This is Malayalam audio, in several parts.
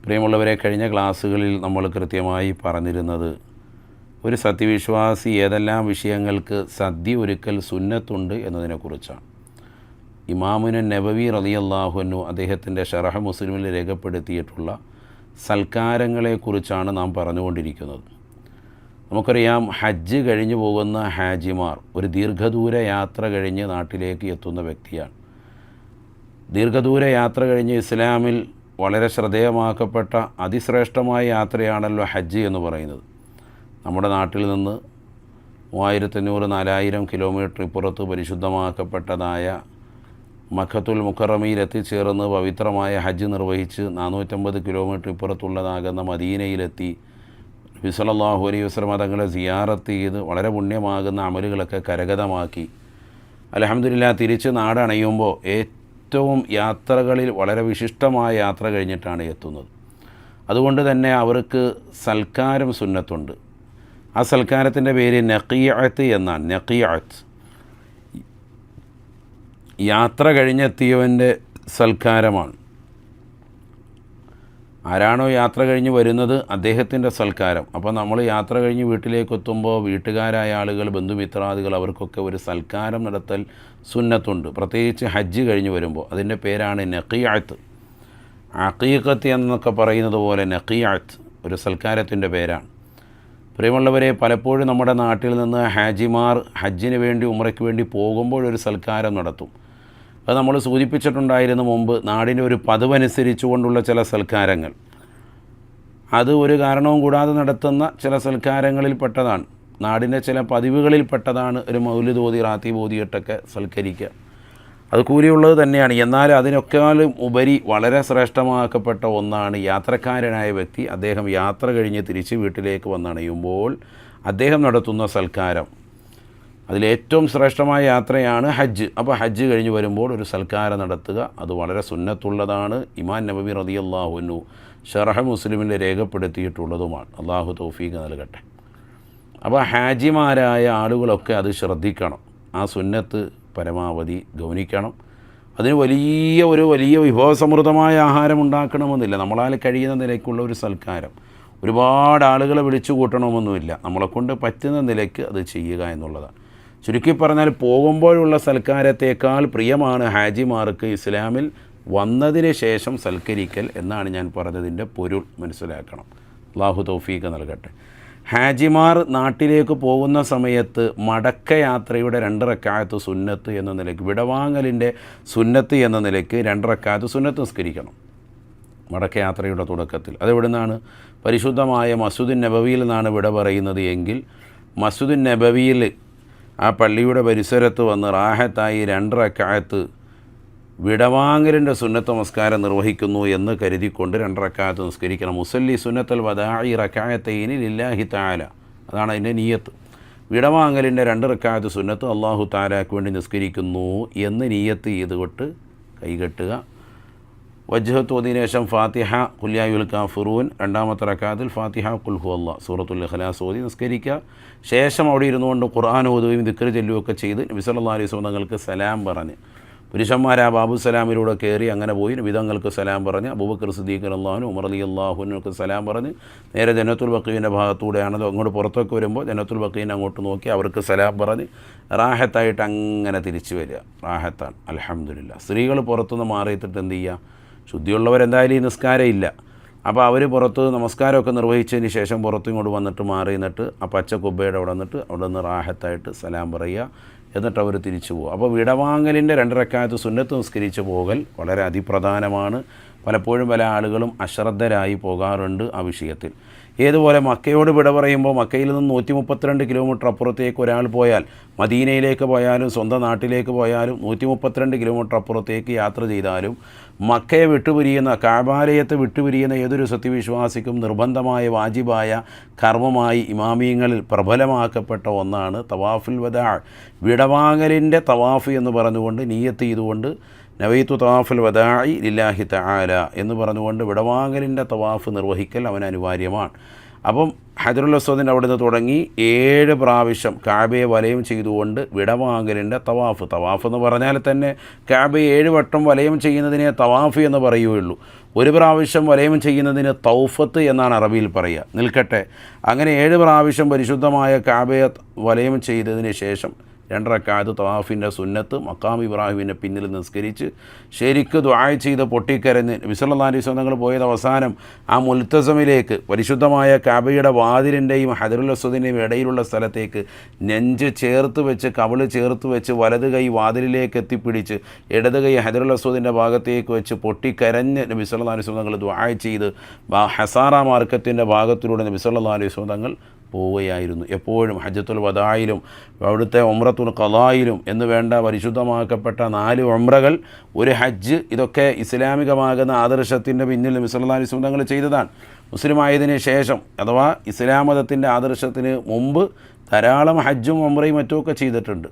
പ്രിയമുള്ളവരെ, കഴിഞ്ഞ ക്ലാസ്സുകളിൽ നമ്മൾ കൃത്യമായി പറഞ്ഞിരുന്നത് ഒരു സത്യവിശ്വാസി ഏതെല്ലാം വിഷയങ്ങൾക്ക് സദ്യ ഒരുക്കൽ സുന്നത്തുണ്ട് എന്നതിനെക്കുറിച്ചാണ്. ഇമാമുന നബവി റളിയല്ലാഹു അൻഹു അദ്ദേഹത്തിൻ്റെ ശറഹ് മുസ്ലിമിൽ രേഖപ്പെടുത്തിയിട്ടുള്ള സൽക്കാരങ്ങളെക്കുറിച്ചാണ് നാം പറഞ്ഞുകൊണ്ടിരിക്കുന്നത്. നമുക്കറിയാം, ഹജ്ജ് കഴിഞ്ഞു പോകുന്ന ഹാജിമാർ ഒരു ദീർഘദൂര യാത്ര കഴിഞ്ഞ് നാട്ടിലേക്ക് എത്തുന്ന വ്യക്തിയാണ്. ദീർഘദൂര യാത്ര കഴിഞ്ഞ് ഇസ്ലാമിൽ വളരെ ശ്രദ്ധേയമാക്കപ്പെട്ട അതിശ്രേഷ്ഠമായ യാത്രയാണല്ലോ ഹജ്ജ് എന്ന് പറയുന്നത്. നമ്മുടെ നാട്ടിൽ നിന്ന് 3500-4000 കിലോമീറ്റർ ഇപ്പുറത്ത് പരിശുദ്ധമാക്കപ്പെട്ടതായ മക്കത്തുൽ മുക്കറമയിൽ എത്തിച്ചേർന്ന് പവിത്രമായ ഹജ്ജ് നിർവഹിച്ച് 450 കിലോമീറ്റർ ഇപ്പുറത്തുള്ളതാകുന്ന മദീനയിലെത്തി നബി സല്ലല്ലാഹു അലൈഹി വസല്ലം തങ്ങളെ സിയാറത്ത് ചെയ്ത് വളരെ പുണ്യമാകുന്ന അമലുകളൊക്കെ കരഗതമാക്കി അൽഹംദുലില്ലാഹ് തിരിച്ച് നാടണയുമ്പോൾ ഏറ്റവും യാത്രകളിൽ വളരെ വിശിഷ്ടമായ യാത്ര കഴിഞ്ഞിട്ടാണ് എത്തുന്നത്. അതുകൊണ്ട് തന്നെ അവർക്ക് സൽക്കാരം സുന്നത്തുണ്ട്. ആ സൽക്കാരത്തിൻ്റെ പേര് നഖീഅത്ത് എന്നാണ്. നഖീഅത്ത് യാത്ര കഴിഞ്ഞെത്തിയവൻ്റെ സൽക്കാരമാണ്. ആരാണോ യാത്ര കഴിഞ്ഞ് വരുന്നത് അദ്ദേഹത്തിൻ്റെ സൽക്കാരം. അപ്പോൾ നമ്മൾ യാത്ര കഴിഞ്ഞ് വീട്ടിലേക്ക് എത്തുമ്പോൾ വീട്ടുകാരായ ആളുകൾ, ബന്ധുമിത്രാദികൾ, അവർക്കൊക്കെ ഒരു സൽക്കാരം നടത്തൽ സുന്നത്തുണ്ട്. പ്രത്യേകിച്ച് ഹജ്ജ് കഴിഞ്ഞ് വരുമ്പോൾ അതിൻ്റെ പേരാണ് നഖീഅത്ത്. അഖീഖത്ത് എന്നൊക്കെ പറയുന്നത് പോലെ നഖീഅത്ത് ഒരു സൽക്കാരത്തിൻ്റെ പേരാണ്. പ്രിയമുള്ളവരെ, പലപ്പോഴും നമ്മുടെ നാട്ടിൽ നിന്ന് ഹാജിമാർ ഹജ്ജിന് വേണ്ടി ഉംറയ്ക്ക് വേണ്ടി പോകുമ്പോഴൊരു സൽക്കാരം നടത്തും. അത് നമ്മൾ സൂചിപ്പിച്ചിട്ടുണ്ടായിരുന്നു മുമ്പ്. നാടിൻ്റെ ഒരു പതിവനുസരിച്ചുകൊണ്ടുള്ള ചില സൽക്കാരങ്ങൾ, അത് ഒരു കാരണവും കൂടാതെ നടത്തുന്ന ചില സൽക്കാരങ്ങളിൽ പെട്ടതാണ്. നാടിൻ്റെ ചില പതിവുകളിൽ പെട്ടതാണ് ഒരു മൗലിദ് ഓതി റാത്തീബ് ഓതിയിട്ടൊക്കെ സൽക്കരിക്കുക. അത് കൂലിയുള്ളത് തന്നെയാണ്. എന്നാൽ അതിനൊക്കെയും ഉപരി വളരെ ശ്രേഷ്ഠമാക്കപ്പെട്ട ഒന്നാണ് യാത്രക്കാരനായ വ്യക്തി അദ്ദേഹം യാത്ര കഴിഞ്ഞ് തിരിച്ച് വീട്ടിലേക്ക് വന്നണയുമ്പോൾ അദ്ദേഹം നടത്തുന്ന സൽക്കാരം. അതിലേറ്റവും ശ്രേഷ്ഠമായ യാത്രയാണ് ഹജ്ജ്. അപ്പോൾ ഹജ്ജ് കഴിഞ്ഞ് വരുമ്പോൾ ഒരു സൽക്കാരം നടത്തുക, അത് വളരെ സുന്നത്തുള്ളതാണ്. ഇമാം നബവി റളിയല്ലാഹു അൻഹു ശറഹ് മുസ്ലിമിൽ രേഖപ്പെടുത്തിയിട്ടുള്ളതുമാണ്. അള്ളാഹു തൗഫീഖ് നൽകട്ടെ. അപ്പോൾ ഹാജിമാരായ ആളുകളൊക്കെ അത് ശ്രദ്ധിക്കണം. ആ സുന്നത്ത് പരമാവധി ഗൗനിക്കണം. അതിന് വലിയ വിഭവസമൃദ്ധമായ ആഹാരം ഉണ്ടാക്കണമെന്നില്ല. നമ്മളാൽ കഴിയുന്ന നിലയ്ക്കുള്ള ഒരു സൽക്കാരം. ഒരുപാട് ആളുകളെ വിളിച്ചു കൂട്ടണമെന്നുമില്ല. നമ്മളെക്കൊണ്ട് പറ്റുന്ന നിലയ്ക്ക് അത് ചെയ്യുക എന്നുള്ളതാണ്. ചുരുക്കി പറഞ്ഞാൽ, പോകുമ്പോഴുള്ള സൽക്കാരത്തേക്കാൾ പ്രിയമാണ് ഹാജിമാർക്ക് ഇസ്ലാമിൽ വന്നതിന് ശേഷം സൽക്കരിക്കൽ എന്നാണ് ഞാൻ പറഞ്ഞതിൻ്റെ പൊരുൾ. മനസ്സിലാക്കണം. അല്ലാഹു തൗഫീഖ് നൽകട്ടെ. ഹാജിമാർ നാട്ടിലേക്ക് പോകുന്ന സമയത്ത് മടക്കയാത്രയുടെ 2 റക്അത്ത് സുന്നത്ത് എന്ന നിലയ്ക്ക്, വിടവാങ്ങലിൻ്റെ സുന്നത്ത് എന്ന നിലയ്ക്ക് 2 റക്അത്ത് സുന്നത്ത് നിസ്കരിക്കണം മടക്കയാത്രയുടെ തുടക്കത്തിൽ. അതെവിടെ നിന്നാണ്? പരിശുദ്ധമായ മസ്ജിദുൻ നബവിയിൽ നിന്നാണ് വിട പറയുന്നത് എങ്കിൽ മസ്ജിദുൻ നബവിയിൽ ആ പള്ളിയുടെ പരിസരത്ത് വന്ന് റാഹത്തായി 2 റക്അത്ത് വിടവാങ്ങലിൻ്റെ സുന്നത്ത് നമസ്കാരം നിർവഹിക്കുന്നു എന്ന് കരുതിക്കൊണ്ട് 2 റക്അത്ത് നിസ്കരിക്കണം. മുസല്ലി സുന്നത്തൽ വദാഇ റക്അത്തൈനി ലില്ലാഹി തആല, അതാണ് അതിൻ്റെ നിയ്യത്ത്. വിടവാങ്ങലിൻ്റെ 2 റക്അത്ത് സുന്നത്ത് അല്ലാഹു തആലയ്ക്ക് വേണ്ടി നിസ്കരിക്കുന്നു എന്ന് നിയ്യത്ത് ചെയ്തുകൊണ്ട് കൈകെട്ടുക. വജ്ഹത്ത് ഓതിയതിനു ശേഷം ഫാത്തിഹ, ഖുൽ യാ അയ്യുഹൽ കാഫിറൂൻ, 2ാമത്തെ റക്അത്തിൽ ഫാത്തിഹ, ഖുൽ ഹുവല്ലാഹ്, സൂറത്തുൽ ഇഖ്ലാസ് ഓതി നിസ്കരിക്കുക. ശേഷം അവിടെ ഇരുന്നുകൊണ്ട് ഖുർആൻ ഓതുകയും ദിക്ർ ചൊല്ലുകയൊക്കെ ചെയ്ത് നബി സല്ലല്ലാഹു അലൈഹി വസല്ലം തങ്ങൾക്ക് സലാം പറഞ്ഞ്, പുരുഷന്മാർ ആ ബാബു സലാമിലൂടെ കയറി അങ്ങനെ പോയി നബി തങ്ങൾക്ക് സലാം പറഞ്ഞ്, അബൂബക്കർ സിദ്ദീഖ് റളിയല്ലാഹു അൻഹു, ഉമർ റളിയല്ലാഹു അൻഹുക്ക് സലാം പറഞ്ഞ് നേരെ ജന്നത്തുൽ ബഖീൻ്റെ ഭാഗത്തൂടെയാണല്ലോ അങ്ങോട്ട് പുറത്തൊക്കെ വരുമ്പോൾ ജന്നത്തുൽ ബഖീനെ അങ്ങോട്ട് നോക്കി അവർക്ക് സലാം പറഞ്ഞ് റാഹത്തായിട്ട് അങ്ങനെ തിരിച്ചു വരിക. റാഹത്താണ്, അൽഹംദുലില്ലാഹ്. സ്ത്രീകൾ പുറത്തുനിന്ന് മാറിയിട്ടിട്ട് എന്ത് ചെയ്യുക? ശുദ്ധിയുള്ളവരെന്തായാലും ഈ നിസ്കാരം ഇല്ല. അപ്പോൾ അവർ പുറത്ത് നമസ്കാരമൊക്കെ നിർവഹിച്ചതിന് ശേഷം പുറത്തും ഇങ്ങോട്ട് വന്നിട്ട് മാറി നിന്നിട്ട് ആ പച്ച കുബ്ബയുടെ അവിടെ നിന്നിട്ട് അവിടെ നിന്ന് റാഹത്തായിട്ട് സലാം പറയുക. എന്നിട്ട് അവർ തിരിച്ചു പോകും. അപ്പോൾ വിടവാങ്ങലിൻ്റെ 2 റക്അത്ത് സുന്നത്ത് നിസ്കരിച്ച് പോകൽ വളരെ അതിപ്രധാനമാണ്. പലപ്പോഴും പല ആളുകളും അശ്രദ്ധരായി പോകാറുണ്ട് ആ വിഷയത്തിൽ. ഏതുപോലെ മക്കയോട് വിട പറയുമ്പോൾ മക്കയിൽ നിന്ന് 132 കിലോമീറ്റർ അപ്പുറത്തേക്ക് ഒരാൾ പോയാൽ, മദീനയിലേക്ക് പോയാലും സ്വന്തം നാട്ടിലേക്ക് പോയാലും 132 കിലോമീറ്റർ അപ്പുറത്തേക്ക് യാത്ര ചെയ്താലും മക്കയെ വിട്ടുപിരിയുന്ന, കഅബാലയത്തെ വിട്ടുപിരിയുന്ന ഏതൊരു സത്യവിശ്വാസിക്കും നിർബന്ധമായ വാജിബായ കർമ്മമായി ഇമാമിയങ്ങളിൽ പ്രബലമാക്കപ്പെട്ട ഒന്നാണ് തവാഫുൽ വദാ, വിടവാങ്ങലിൻ്റെ തവാഫ് എന്ന് പറഞ്ഞുകൊണ്ട് നിയ്യത്ത് ചെയ്തുകൊണ്ട് നവൈത്തു തവാഫുൽ വദാഇ ലില്ലാഹി തആല എന്ന് പറഞ്ഞുകൊണ്ട് വിടവാങ്ങലിൻ്റെ തവാഫ് നിർവഹിക്കൽ അവന് അനിവാര്യമാണ്. അപ്പം ഹജറുൽ അസ്വദിൻ്റെ അവിടെ നിന്ന് തുടങ്ങി 7 പ്രാവശ്യം കാബയെ വലയം ചെയ്തുകൊണ്ട് വിടവാങ്ങലിൻ്റെ തവാഫ്. തവാഫ് എന്ന് പറഞ്ഞാൽ തന്നെ കാബയെ 7 വട്ടം വലയം ചെയ്യുന്നതിനെ തവാഫ് എന്ന് പറയുകയുള്ളൂ. ഒരു പ്രാവശ്യം വലയം ചെയ്യുന്നതിന് തൗഫത്ത് എന്നാണ് അറബിയിൽ പറയുക. നിൽക്കട്ടെ, അങ്ങനെ 7 പ്രാവശ്യം പരിശുദ്ധമായ കാബയെ വലയം ചെയ്തതിന് ശേഷം 2 റക്അത്ത് തവാഫിൻ്റെ സുന്നത്ത് മഖാം ഇബ്രാഹിമിൻ്റെ പിന്നിൽ നിസ്കരിച്ച് ശരിക്ക് ദുആ ചെയ്ത് പൊട്ടിക്കരഞ്ഞ് നബി സല്ലല്ലാഹു അലൈഹി വസല്ലം തങ്ങൾ പോയത് അവസാനം ആ മുൽത്തസമിലേക്ക്, പരിശുദ്ധമായ കാബയുടെ വാതിലിൻ്റെയും ഹജറുൽ അസ്വദിൻ്റെയും ഇടയിലുള്ള സ്ഥലത്തേക്ക് നെഞ്ച് ചേർത്ത് വെച്ച്, കവിള് ചേർത്ത് വെച്ച്, വലത് കൈ വാതിലിലേക്ക് എത്തിപ്പിടിച്ച് ഇടത് കൈ ഹജറുൽ അസ്വദിൻ്റെ ഭാഗത്തേക്ക് വെച്ച് പൊട്ടിക്കരഞ്ഞ് നബി സല്ലല്ലാഹു അലൈഹി വസല്ലം തങ്ങൾ ദുആ ചെയ്ത് ഹസാറ മാർക്കത്തിൻ്റെ ഭാഗത്തിലൂടെ നബി സല്ലല്ലാഹു അലൈഹി വസല്ലം തങ്ങൾ പോവുകയായിരുന്നു. എപ്പോഴും ഹജ്ജത്തുൽ വദായിലും അവിടുത്തെ ഉംറത്തുൽ ഖളായിലും എന്ന് വേണ്ട പരിശുദ്ധമാക്കപ്പെട്ട 4 ഉംറകൾ, ഒരു ഹജ്ജ്, ഇതൊക്കെ ഇസ്ലാമികമാകുന്ന ആദർശത്തിൻ്റെ പിന്നിൽ നബി സല്ലല്ലാഹു അലൈഹി വസല്ലം തങ്ങൾ ചെയ്തതാണ്. മുസ്ലിമായതിന് ശേഷം അഥവാ ഇസ്ലാം മതത്തിൻ്റെ ആദർശത്തിന് മുമ്പ് ധാരാളം ഹജ്ജും ഉംറയും മറ്റുമൊക്കെ ചെയ്തിട്ടുണ്ട്.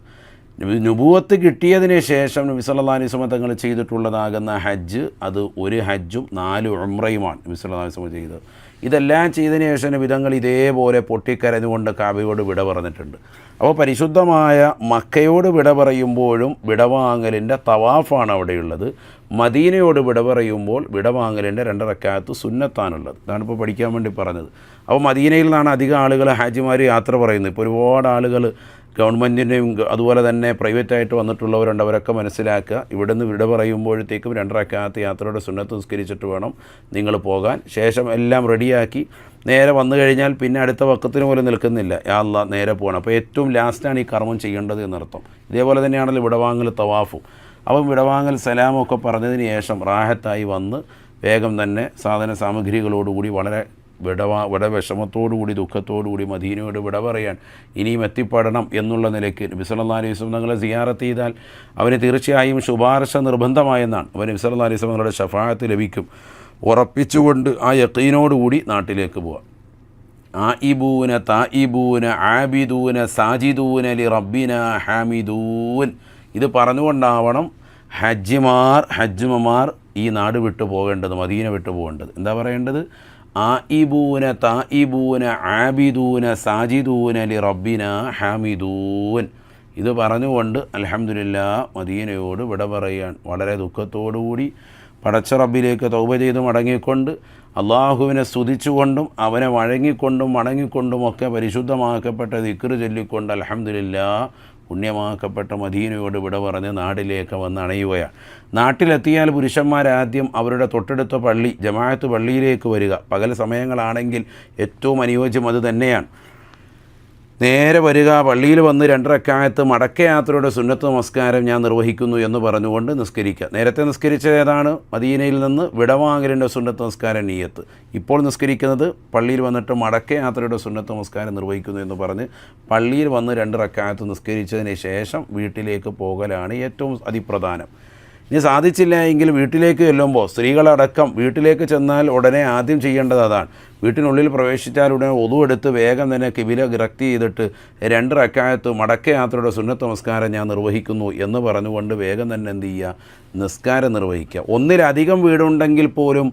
നുബുവത്ത് കിട്ടിയതിന് ശേഷം നബി സല്ലല്ലാഹു അലൈഹി വസല്ലം തങ്ങൾ ചെയ്തിട്ടുള്ളതാകുന്ന ഹജ്ജ്, അത് ഒരു ഹജ്ജും 4 ഉംറയുമാണ് നബി സല്ലല്ലാഹു അലൈഹി വസല്ലം ചെയ്തത്. ഇതെല്ലാം ചെയ്തതിന് ശേഷം നബിതങ്ങൾ ഇതേപോലെ പൊട്ടിക്കരഞ്ഞുകൊണ്ട് കാബയോട് വിട പറഞ്ഞിട്ടുണ്ട്. അപ്പോൾ പരിശുദ്ധമായ മക്കയോട് വിട പറയുമ്പോഴും വിടവാങ്ങലിൻ്റെ തവാഫാണ് അവിടെയുള്ളത്. മദീനയോട് വിട പറയുമ്പോൾ വിടവാങ്ങലിൻ്റെ 2 റക്അത്ത് സുന്നത്താണുള്ളത്. ഇതാണിപ്പോൾ പഠിക്കാൻ വേണ്ടി പറഞ്ഞത്. അപ്പോൾ മദീനയിൽ നിന്നാണ് അധികം ആളുകൾ ഹാജിമാർ യാത്ര പറയുന്നത്. ഇപ്പോൾ ഒരുപാട് ആളുകൾ ഗവൺമെൻറ്റിൻ്റെയും അതുപോലെ തന്നെ പ്രൈവറ്റായിട്ട് വന്നിട്ടുള്ളവരുണ്ട്. അവരൊക്കെ മനസ്സിലാക്കുക, ഇവിടുന്ന് വിട പറയുമ്പോഴത്തേക്കും 2 റക്അത്ത് യാത്രയുടെ സുന്നത്ത് നിസ്കരിച്ചിട്ട് വേണം നിങ്ങൾ പോകാൻ. ശേഷം എല്ലാം റെഡിയാക്കി നേരെ വന്നു കഴിഞ്ഞാൽ പിന്നെ അടുത്ത വക്കത്തിന് പോലും നിൽക്കുന്നില്ല, യാ അല്ലാഹ് നേരെ പോകണം. അപ്പോൾ ഏറ്റവും ലാസ്റ്റാണ് ഈ കർമ്മം ചെയ്യേണ്ടത് എന്നർത്ഥം. ഇതേപോലെ തന്നെയാണല്ലോ വിടവാങ്ങൽ തവാഫും. അപ്പം വിടവാങ്ങൽ സലാമൊക്കെ പറഞ്ഞതിന് ശേഷം റാഹത്തായി വന്ന് വേഗം തന്നെ സാധന സാമഗ്രികളോടുകൂടി വളരെ വിഷമത്തോടുകൂടി ദുഃഖത്തോടുകൂടി മദീനയോട് വിട പറയാൻ ഇനിയും എത്തിപ്പെടണം എന്നുള്ള നിലയ്ക്ക് നബി സല്ലല്ലാഹു അലൈഹി വസല്ലം തങ്ങളെ സിയാറത്ത് ചെയ്താൽ അവന് തീർച്ചയായും ശുപാർശ നിർബന്ധമായെന്നാണ്. അവന് നബി സല്ലല്ലാഹു അലൈഹി വസല്ലം തങ്ങളുടെ ശഫാഅത്ത് ലഭിക്കും ഉറപ്പിച്ചുകൊണ്ട് ആ യഖീനോടുകൂടി നാട്ടിലേക്ക് പോവാം. ആയിബൂന തായിബൂന ആബിദൂന സാജിദൂന ലി റബ്ബിന ഹാമിദൂൻ, ഇത് പറഞ്ഞുകൊണ്ടാവണം ഹജ്ജിമാർ ഈ നാട് വിട്ടു പോകേണ്ടത്, മദീന വിട്ടു പോകേണ്ടത്. എന്താ പറയേണ്ടത്? ആയിബൂന തായിബൂന ആബിദൂന സാജിദൂന ലി റബ്ബിന ഹാമിദൂൻ, ഇത് പറഞ്ഞുകൊണ്ട് അൽഹംദുലില്ലാഹ് മദീനയോട് വിട പറയാൻ വളരെ ദുഃഖത്തോടുകൂടി പടച്ച റബ്ബിലേക്ക് തൗബ ചെയ്ത് മടങ്ങിക്കൊണ്ട് അള്ളാഹുവിനെ സ്തുതിച്ചുകൊണ്ടും അവനെ വഴങ്ങിക്കൊണ്ടും മടങ്ങിക്കൊണ്ടുമൊക്കെ പരിശുദ്ധമാക്കപ്പെട്ട ദിക്റ് ചൊല്ലിക്കൊണ്ട് അൽഹംദുലില്ലാഹ് പുണ്യമാക്കപ്പെട്ട മദീനയോട് വിട പറഞ്ഞ് നാട്ടിലേക്ക് വന്ന് അണയുകയാണ്. നാട്ടിലെത്തിയാൽ പുരുഷന്മാരാദ്യം അവരുടെ തൊട്ടടുത്ത പള്ളി, ജമാഅത്ത് പള്ളിയിലേക്ക് വരിക. പകൽ സമയങ്ങളാണെങ്കിൽ ഏറ്റവും അനുയോജ്യം അത് തന്നെയാണ്. നേരെ വരിക, പള്ളിയിൽ വന്ന് 2 റക്അത്ത് മടക്കയാത്രയുടെ സുന്നത്ത് നമസ്കാരം ഞാൻ നിർവഹിക്കുന്നു എന്ന് പറഞ്ഞുകൊണ്ട് നിസ്കരിക്കുക. നേരത്തെ നിസ്കരിച്ചത് ഏതാണ്? മദീനയിൽ നിന്ന് വിടവാങ്ങലിൻ്റെ സുന്നത്ത് നമസ്കാരം നിയ്യത്ത്. ഇപ്പോൾ നിസ്കരിക്കുന്നത് പള്ളിയിൽ വന്നിട്ട് മടക്കയാത്രയുടെ സുന്നത്ത് നമസ്കാരം നിർവഹിക്കുന്നു എന്ന് പറഞ്ഞ് പള്ളിയിൽ വന്ന് 2 റക്അത്ത് നിസ്കരിച്ചതിന് ശേഷം വീട്ടിലേക്ക് പോകലാണ് ഏറ്റവും അതിപ്രധാനം. ഇനി സാധിച്ചില്ല എങ്കിൽ വീട്ടിലേക്ക് ചെല്ലുമ്പോൾ സ്ത്രീകളടക്കം വീട്ടിലേക്ക് ചെന്നാൽ ഉടനെ ആദ്യം ചെയ്യേണ്ടത് അതാണ്. വീട്ടിനുള്ളിൽ പ്രവേശിച്ചാൽ ഉടനെ ഒതു എടുത്ത് വേഗം തന്നെ കിബില വിറക്തി ചെയ്തിട്ട് 2 റക്അത്ത് മടക്കയാത്രയുടെ സുന്നത്ത് നമസ്കാരം ഞാൻ നിർവഹിക്കുന്നു എന്ന് പറഞ്ഞുകൊണ്ട് വേഗം തന്നെ എന്ത് ചെയ്യുക? നിസ്കാരം നിർവഹിക്കുക. ഒന്നിലധികം വീടുണ്ടെങ്കിൽ പോലും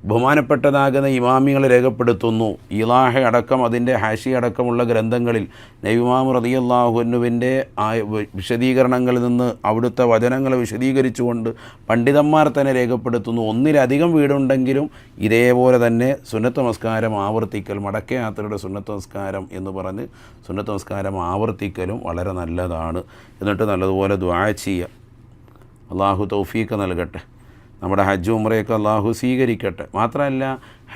ബഹുമാനപ്പെട്ടതാകുന്ന ഇമാമികൾ രേഖപ്പെടുത്തുന്നു, ഇലാഹ അടക്കം അതിൻ്റെ ഹാഷി അടക്കമുള്ള ഗ്രന്ഥങ്ങളിൽ നബിമാം റളിയല്ലാഹു അൻഹുവിൻ്റെ വിശദീകരണങ്ങളിൽ നിന്ന് അവിടുത്തെ വചനങ്ങൾ വിശദീകരിച്ചുകൊണ്ട് പണ്ഡിതന്മാർ തന്നെ രേഖപ്പെടുത്തുന്നു, ഒന്നിലധികം വീടുണ്ടെങ്കിലും ഇതേപോലെ തന്നെ സുന്നത്ത് നമസ്കാരം ആവർത്തിക്കൽ, മടക്കയാത്രയുടെ സുന്നത്ത് നമസ്കാരം എന്ന് പറഞ്ഞ് സുന്നത്ത് നമസ്കാരം ആവർത്തിക്കലും വളരെ നല്ലതാണ്. എന്നിട്ട് നല്ലതുപോലെ ദുആ ചെയ്യുക. അള്ളാഹു തൗഫീഖ് നൽകട്ടെ. നമ്മുടെ ഹജ്ജ് ഉംറയൊക്കെ അള്ളാഹു സ്വീകരിക്കട്ടെ. മാത്രമല്ല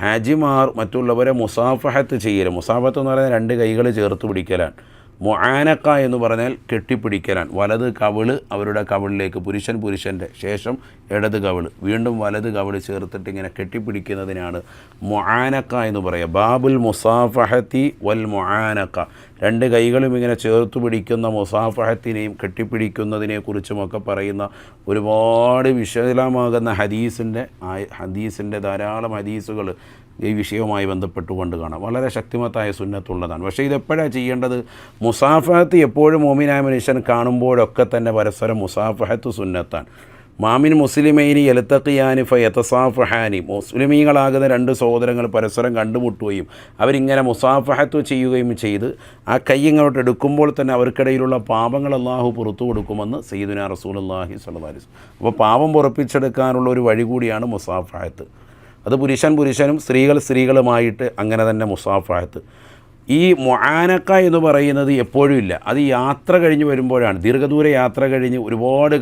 ഹാജിമാർ മറ്റുള്ളവരെ മുസാഫഹത്ത് ചെയ്യൽ. മുസാഫത്ത് എന്ന് പറയുന്നത് 2 കൈകൾ ചേർത്ത് പിടിക്കലാണ്. മുആനക്ക എന്ന് പറഞ്ഞാൽ കെട്ടിപ്പിടിക്കലാണ്. വലത് കവിള് അവരുടെ കവിളിലേക്ക്, പുരുഷൻ്റെ ശേഷം ഇടത് കവിള്, വീണ്ടും വലത് കവിള് ചേർത്തിട്ട് ഇങ്ങനെ കെട്ടിപ്പിടിക്കുന്നതിനാണ് മുആനക്ക എന്ന് പറയുക. ബാബുൽ മുസാഫഹത്തി വൽ മുആനക്ക, 2 കൈകളും ഇങ്ങനെ ചേർത്ത് പിടിക്കുന്ന മുസാഫഹത്തിനെയും കെട്ടിപ്പിടിക്കുന്നതിനെക്കുറിച്ചുമൊക്കെ പറയുന്ന ഒരുപാട് വിശദമാകുന്ന ഹദീസിൻ്റെ ധാരാളം ഹദീസുകൾ ഈ വിഷയവുമായി ബന്ധപ്പെട്ടുകൊണ്ട് കാണാം. വളരെ ശക്തിമത്തായ സുന്നത്തുള്ളതാണ്. പക്ഷേ ഇതെപ്പോഴാണ് ചെയ്യേണ്ടത്? മുസാഫഹത്ത് എപ്പോഴും മോമിനായ മനുഷ്യൻ കാണുമ്പോഴൊക്കെ തന്നെ പരസ്പരം മുസാഫഹത്ത് സുന്നത്താണ്. മാമിൻ മുസ്ലിമൈനി യൽത്തഖിയാനി ഫയതസാഫഹാനി, മുസ്ലിമീങ്ങളാകുന്ന രണ്ട് സഹോദരങ്ങൾ പരസ്പരം കണ്ടുമുട്ടുകയും അവരിങ്ങനെ മുസാഫഹത്ത് ചെയ്യുകയും ചെയ്ത് ആ കൈ ഇങ്ങോട്ട് എടുക്കുമ്പോൾ തന്നെ അവർക്കിടയിലുള്ള പാപങ്ങൾ അള്ളാഹു പുറത്തു കൊടുക്കുമെന്ന് സയ്യിദുനാ റസൂലുള്ളാഹി സ്വല്ലല്ലാഹി അലൈഹി വസല്ലം. അപ്പോൾ പാപം പൊറപ്പിച്ചെടുക്കാനുള്ള ഒരു വഴി കൂടിയാണ് മുസാഫഹത്ത്. അത് പുരുഷനും സ്ത്രീകളുമായിട്ട് അങ്ങനെ തന്നെ മുസാഫഹത്ത്. ഈ മുആനക്ക എന്ന് പറയുന്നത് എപ്പോഴും ഇല്ല, അത് യാത്ര കഴിഞ്ഞ് വരുമ്പോഴാണ്, ദീർഘദൂര യാത്ര കഴിഞ്ഞ് ഒരുപാട്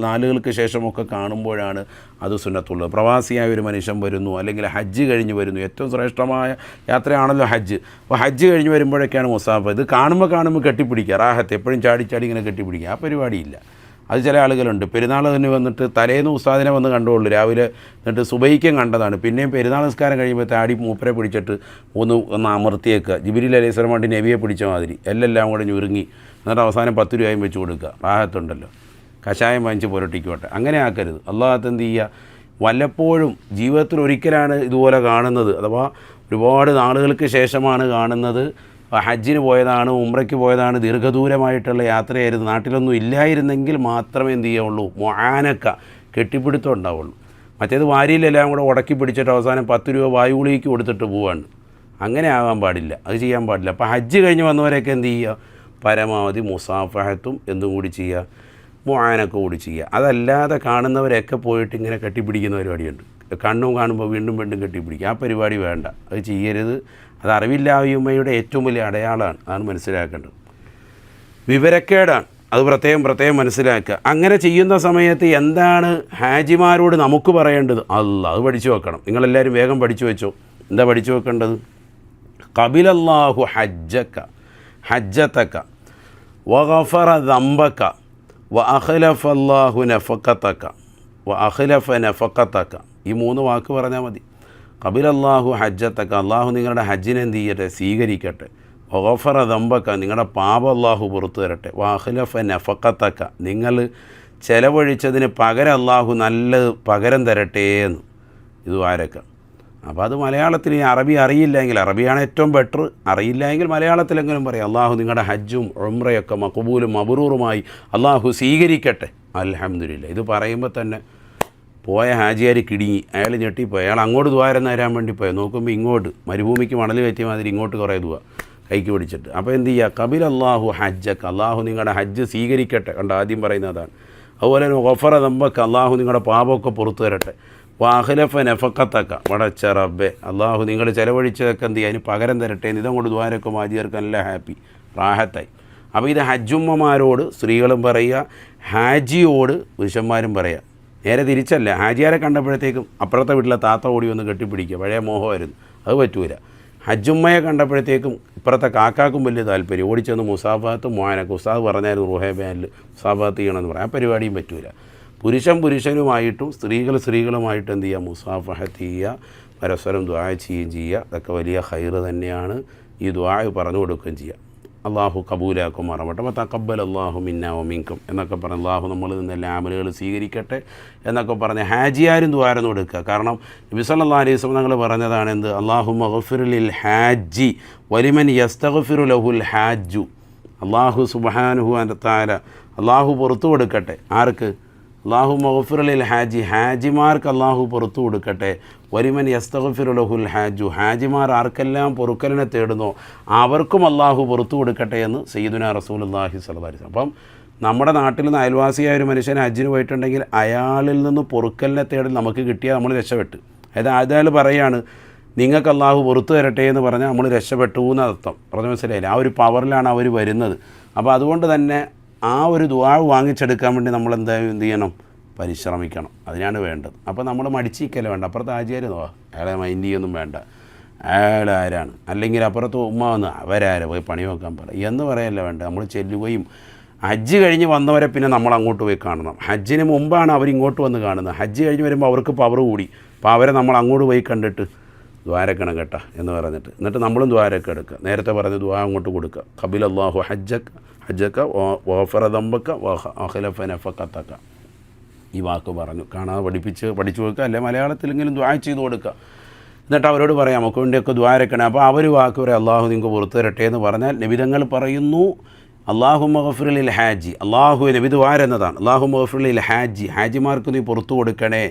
നാളുകൾക്ക് ശേഷമൊക്കെ കാണുമ്പോഴാണ് അത് സുന്നത്തുള്ളത്. പ്രവാസിയായ ഒരു മനുഷ്യൻ വരുന്നു, അല്ലെങ്കിൽ ഹജ്ജ് കഴിഞ്ഞ് വരുന്നു, ഏറ്റവും ശ്രേഷ്ഠമായ യാത്രയാണല്ലോ ഹജ്ജ്. അപ്പോൾ ഹജ്ജ് കഴിഞ്ഞ് വരുമ്പോഴൊക്കെയാണ് മുസാഫ. ഇത് കാണുമ്പോൾ കെട്ടിപ്പിടിക്കുക, റാഹത്ത് എപ്പോഴും ചാടി ഇങ്ങനെ കെട്ടിപ്പിടിക്കുക, ആ പരിപാടിയില്ല. അത് ചില ആളുകളുണ്ട്. പെരുന്നാൾ തന്നെ വന്നിട്ട് തലേന്ന് ഉസ്താദിനെ വന്ന് കണ്ടുള്ളൂ, രാവിലെ എന്നിട്ട് സുബൈക്കും കണ്ടതാണ്, പിന്നെയും പെരുന്നാൾ നിസ്കാരം കഴിയുമ്പോൾ താടി മൂപ്പരെ പിടിച്ചിട്ട് ഒന്ന് അമർത്തിയേക്കുക, ജിബ്രീൽ അലൈഹിസ്സലാം വേണ്ടി നബിയെ പിടിച്ച മാതിരി എല്ലാം കൂടെ ഞുരുങ്ങി, എന്നിട്ട് അവസാനം 10 രൂപയും വെച്ച് കൊടുക്കുക. റാഹത്തുണ്ടല്ലോ, കഷായം വാങ്ങിച്ച് പുരട്ടിക്കോട്ടെ. അങ്ങനെ ആക്കരുത്. അള്ളാഹത്ത് എന്ത് ചെയ്യുക, വല്ലപ്പോഴും ജീവിതത്തിൽ ഒരിക്കലാണ് ഇതുപോലെ കാണുന്നത്, അഥവാ ഒരുപാട് നാളുകൾക്ക് ശേഷമാണ് കാണുന്നത്. ഹജ്ജിന് പോയതാണ്, ഉംറയ്ക്ക് പോയതാണ്, ദീർഘദൂരമായിട്ടുള്ള യാത്രയായിരുന്നു, നാട്ടിലൊന്നും ഇല്ലായിരുന്നെങ്കിൽ മാത്രമേ എന്ത് ചെയ്യുള്ളൂ, മുആനക്ക കെട്ടിപ്പിടുത്തം ഉണ്ടാവുള്ളൂ. മറ്റേത് വാരിയിലെല്ലാം കൂടെ ഉടക്കി പിടിച്ചിട്ട് അവസാനം 10 രൂപ വായുകുളിക്ക് കൊടുത്തിട്ട് പോവാണ്. അങ്ങനെ ആകാൻ പാടില്ല, അത് ചെയ്യാൻ പാടില്ല. അപ്പോൾ ഹജ്ജ് കഴിഞ്ഞ് വന്നവരൊക്കെ എന്ത് ചെയ്യുക, പരമാവധി മുസാഫഹത്തും എന്തും കൂടി ചെയ്യുക, മുആനക്ക കൂടി ചെയ്യുക. അതല്ലാതെ കാണുന്നവരൊക്കെ പോയിട്ട് ഇങ്ങനെ കെട്ടിപ്പിടിക്കുന്ന പരിപാടിയുണ്ട്, കണ്ണും കാണുമ്പോൾ വീണ്ടും കെട്ടിപ്പിടിക്കുക, ആ പരിപാടി വേണ്ട, അത് ചെയ്യരുത്. അത് അറിവില്ലായ്മയുടെ ഏറ്റവും വലിയ അടയാളമാണ്, അതാണ് മനസ്സിലാക്കേണ്ടത്. വിവരക്കേടാണ്, അത് പ്രത്യേകം മനസ്സിലാക്കുക. അങ്ങനെ ചെയ്യുന്ന സമയത്ത് എന്താണ് ഹാജിമാരോട് നമുക്ക് പറയേണ്ടത്? അത് പഠിച്ചു വെക്കണം. നിങ്ങളെല്ലാവരും വേഗം പഠിച്ചു വെച്ചോ. എന്താ പഠിച്ചു വെക്കേണ്ടത്? ഖബിലല്ലാഹു ഹജ്ജതക വഗഫറ ദംബക വഅഖലഫല്ലാഹു നഫഖതക. ഈ 3 വാക്ക് പറഞ്ഞാൽ മതി. ഖബിലല്ലാഹു ഹജ്ജതക, അള്ളാഹു നിങ്ങളുടെ ഹജ്ജിനെ എന്ത് ചെയ്യട്ടെ, സ്വീകരിക്കട്ടെ. വഗഫറ ദംബക, നിങ്ങളുടെ പാപം അള്ളാഹു പുറത്തു തരട്ടെ. വഅഖലഫ നഫഖതക, നിങ്ങൾ ചെലവഴിച്ചതിന് പകരം അള്ളാഹു നല്ല പകരം തരട്ടെ എന്ന്. ഇത് ആരൊക്കെ? അപ്പോൾ അത് മലയാളത്തിൽ അറബി അറിയില്ലെങ്കിൽ, അറബിയാണ് ഏറ്റവും ബെറ്റർ, അറിയില്ലെങ്കിൽ മലയാളത്തിലെങ്കിലും പറയാം, അള്ളാഹു നിങ്ങളുടെ ഹജ്ജും ഉംറയൊക്കെ മഖബൂലും മബ്റൂറുമായി അള്ളാഹു സ്വീകരിക്കട്ടെ. അൽഹംദുലില്ലാഹ്. ഇത് പറയുമ്പോൾ തന്നെ പോയ ഹാജിയാർ കിടുങ്ങി, അയാൾ ഞെട്ടിപ്പോയി. അയാൾ അങ്ങോട്ട് ദ്വാരം നേരാൻ വേണ്ടി പോയി, നോക്കുമ്പോൾ ഇങ്ങോട്ട് മരുഭൂമിക്ക് മണൽ കയറ്റിയ മാതിരി ഇങ്ങോട്ട് കുറേ കൈക്ക് പിടിച്ചിട്ട്. അപ്പോൾ എന്ത് ചെയ്യുക, ഖബിലല്ലാഹു ഹജ്ജക, അള്ളാഹു നിങ്ങളുടെ ഹജ്ജ് സ്വീകരിക്കട്ടെ. കണ്ട, ആദ്യം പറയുന്നതാണ്. അതുപോലെ തന്നെ ഗഫറ ദംബക, അള്ളാഹു നിങ്ങളുടെ പാപമൊക്കെ പുറത്തു തരട്ടെ. വഅഖലഫ നഫഖതക, വടച്ച റബ്ബെ, അള്ളാഹു നിങ്ങൾ ചിലവഴിച്ചതൊക്കെ എന്ത് ചെയ്യുക, അതിന് പകരം തരട്ടെ. ഇതങ്ങോട്ട് ദ്വാരൊക്കെ ഹാജിയാർക്ക് നല്ല ഹാപ്പി, റാഹത്തായി. അപ്പോൾ ഇത് ഹജ്ജുമ്മമാരോട് സ്ത്രീകളും പറയുക, ഹാജിയോട് പുരുഷന്മാരും പറയുക. നേരെ തിരിച്ചല്ല, ഹാജിയാരെ കണ്ടപ്പോഴത്തേക്കും അപ്പുറത്തെ വീട്ടിലെ താത്ത ഓടി വന്ന് കെട്ടിപ്പിടിക്കുക, പഴയ മോഹമായിരുന്നു, അത് പറ്റൂല. ഹജ്ജുമ്മയെ കണ്ടപ്പോഴത്തേക്കും ഇപ്പുറത്തെ കാക്കാക്കും വലിയ താല്പര്യം, ഓടിച്ചെന്ന് മുസാഫാത്ത് മുആനക്ക, ഉസ്താദ് പറഞ്ഞായിരുന്നു റൂഹേ ബയാനിൽ മുസാഫാത്ത് ചെയ്യണമെന്ന് പറയാം, ആ പരിപാടിയും പറ്റൂല. പുരുഷനുമായിട്ടും സ്ത്രീകളുമായിട്ടും എന്ത് ചെയ്യുക, മുസാഫഹത്ത് ചെയ്യുക, പരസ്പരം ദുആ ചെയ്യുക. അതൊക്കെ വലിയ ഖൈറ് തന്നെയാണ്. ഈ ദുആ പറഞ്ഞു കൊടുക്കുകയും ചെയ്യുക. അള്ളാഹു കബൂലാക്കും മാറട്ടെ. അപ്പോൾ തഖബ്ബൽ അല്ലാഹു മിന്നാ വമിൻകും എന്നൊക്കെ പറഞ്ഞ് അള്ളാഹു നമ്മളിൽ നിന്ന് എല്ലാ അമലുകൾ സ്വീകരിക്കട്ടെ എന്നൊക്കെ പറഞ്ഞ് ഹാജിയാരും ദ്വാരം കൊടുക്കുക. കാരണം നബി സല്ലല്ലാഹു അലൈഹി വസല്ലം തങ്ങൾ പറഞ്ഞതാണ് എന്ത്, അല്ലാഹുമ്മ ഗഫിർ ലിൽ ഹാജി വലിമൻ യസ്തഗ്ഫിറു ലഹുൽ ഹാജു. അള്ളാഹു സുബ്ഹാനഹു വ തആല അള്ളാഹു പുറത്തു കൊടുക്കട്ടെ. ആർക്ക്? അല്ലാഹുമ്മ ഗഫിർ ലിൽ ഹാജി, ഹാജിമാർക്ക് അള്ളാഹു പുറത്തു കൊടുക്കട്ടെ. വലിമൻ യസ്തഗ്ഫിറു ലഹുൽ ഹാജു, ഹാജിമാർ ആർക്കെല്ലാം പൊറുക്കലിനെ തേടുന്നോ അവർക്കും അള്ളാഹു പുറത്തു കൊടുക്കട്ടെ എന്ന് സയ്യിദുനാ റസൂലുള്ളാഹി സ്വല്ലല്ലാഹി അലൈഹി വസല്ലം. അപ്പം നമ്മുടെ നാട്ടിൽ നിന്ന് അയൽവാസിയായ ഒരു മനുഷ്യൻ ഹജ്ജിന് പോയിട്ടുണ്ടെങ്കിൽ അയാളിൽ നിന്ന് പൊറുക്കലിനെ തേടൽ നമുക്ക് കിട്ടിയാൽ നമ്മൾ രക്ഷപ്പെട്ടു. അയാൾ പറയാണ് നിങ്ങൾക്ക് അള്ളാഹു പുറത്തു തരട്ടെ എന്ന് പറഞ്ഞാൽ നമ്മൾ രക്ഷപ്പെട്ടു എന്നർത്ഥം. പറഞ്ഞു മനസ്സിലായില്ല? ആ ഒരു പവറിലാണ് അവർ വരുന്നത്. അപ്പോൾ അതുകൊണ്ട് തന്നെ ആ ഒരു ദുആ വാങ്ങിച്ചെടുക്കാൻ വേണ്ടി നമ്മൾ എന്ത് ചെയ്യണം? പരിശ്രമിക്കണം. അതിനാണ് വേണ്ടത്. അപ്പോൾ നമ്മൾ മടിച്ചിരിക്കല വേണ്ട. അപ്പുറത്ത് ആചാര്യ അയാളെ മൈൻഡ് ചെയ്യൊന്നും വേണ്ട, അയാൾ ആരാണ്, അല്ലെങ്കിൽ അപ്പുറത്ത് ഉമ്മ വന്ന് അവരാരെ പോയി പണി വെക്കാൻ പറയും എന്ന് പറയല്ല വേണ്ട. നമ്മൾ ചെല്ലുകയും ഹജ്ജ് കഴിഞ്ഞ് വന്നവരെ പിന്നെ നമ്മൾ അങ്ങോട്ട് പോയി കാണണം. ഹജ്ജിന് മുമ്പാണ് അവരിങ്ങോട്ട് വന്ന് കാണുന്നത്. ഹജ്ജ് കഴിഞ്ഞ് വരുമ്പോൾ അവർക്ക് പവർ കൂടി. അപ്പോൾ അവരെ നമ്മൾ അങ്ങോട്ട് പോയി കണ്ടിട്ട് ദ്വാരക്കണം കേട്ടോ എന്ന് പറഞ്ഞിട്ട്, എന്നിട്ട് നമ്മളും ദ്വാരൊക്കെ എടുക്കുക. നേരത്തെ പറഞ്ഞ ദ്വാ അങ്ങോട്ട് കൊടുക്കുക. ഖബിലല്ലാഹു ഹജ്ജക വഗഫറ ദംബക വഅഖലഫ നഫഖതക. ഈ വാക്ക് പറഞ്ഞു കാണാതെ പഠിച്ചു വെക്കുക, അല്ലെ മലയാളത്തിലെങ്കിലും ദ്വാ ചെയ്ത് കൊടുക്കുക. എന്നിട്ട് അവരോട് പറയാം നമുക്ക് വേണ്ടിയൊക്കെ ദ്വാരക്കണം. അപ്പോൾ അവർ വാക്ക് പറയും അള്ളാഹു നിങ്ങൾക്ക് പുറത്തു തരട്ടെ എന്ന് പറഞ്ഞാൽ നബി തങ്ങൾ പറയുന്നു അള്ളാഹുമ്മ ഗഫിറിൽ ഹാജി, അള്ളാഹു നബി ദുആ എന്നതാണ്. അള്ളാഹുമ്മ ഗഫിറിൽ ഹാജി, ഹാജിമാർക്ക് നീ പുറത്തു കൊടുക്കണേ.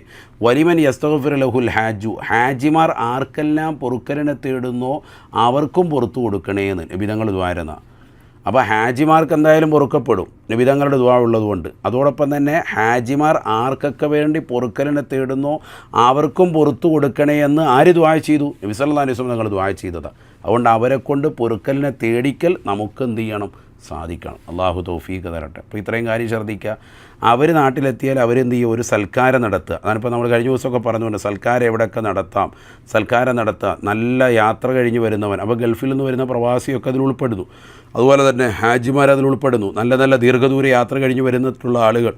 വലിമൻ യസ്തഗ്ഫിറു ലഹുൽ ഹാജു, ഹാജിമാർ ആർക്കെല്ലാം പൊറുക്കലിനെ തേടുന്നോ അവർക്കും പുറത്തു കൊടുക്കണേ എന്ന് നബി തങ്ങൾ ദുആ എന്നാണ്. അപ്പോൾ ഹാജിമാർക്ക് എന്തായാലും പൊറുക്കപ്പെടും നബി തങ്ങളുടെ ദുആ ഉള്ളതുകൊണ്ട്. അതോടൊപ്പം തന്നെ ഹാജിമാർ ആർക്കൊക്കെ വേണ്ടി പൊറുക്കലിനെ തേടുന്നോ അവർക്കും പുറത്തു കൊടുക്കണേ എന്ന് ആര് ദുആ ചെയ്തു? നബി സല്ലല്ലാഹു അലൈഹി വസല്ലം തങ്ങൾ ദുആ ചെയ്തതാണ്. അതുകൊണ്ട് അവരെ കൊണ്ട് പൊറുക്കലിനെ തേടിക്കൽ നമുക്ക് എന്ത് ചെയ്യണം? സാധിക്കണം. അള്ളാഹു തൗഫീഖ് തരട്ടെ. അപ്പോൾ ഇത്രയും കാര്യം ശ്രദ്ധിക്കുക. അവർ നാട്ടിലെത്തിയാൽ അവരെന്ത് ചെയ്യും? ഒരു സൽക്കാരം നടത്തുക. അതാണിപ്പോൾ നമ്മൾ കഴിഞ്ഞ ദിവസമൊക്കെ പറഞ്ഞുകൊണ്ട് സൽക്കാരം എവിടെയൊക്കെ നടത്താം, സൽക്കാരം നടത്തുക. നല്ല യാത്ര കഴിഞ്ഞ് വരുന്നവൻ, അപ്പോൾ ഗൾഫിൽ നിന്ന് വരുന്ന പ്രവാസിയൊക്കെ അതിൽ ഉൾപ്പെടുന്നു. അതുപോലെ തന്നെ ഹാജിമാർ അതിൽ ഉൾപ്പെടുന്നു. നല്ല നല്ല ദീർഘദൂര യാത്ര കഴിഞ്ഞ് വരുന്നിട്ടുള്ള ആളുകൾ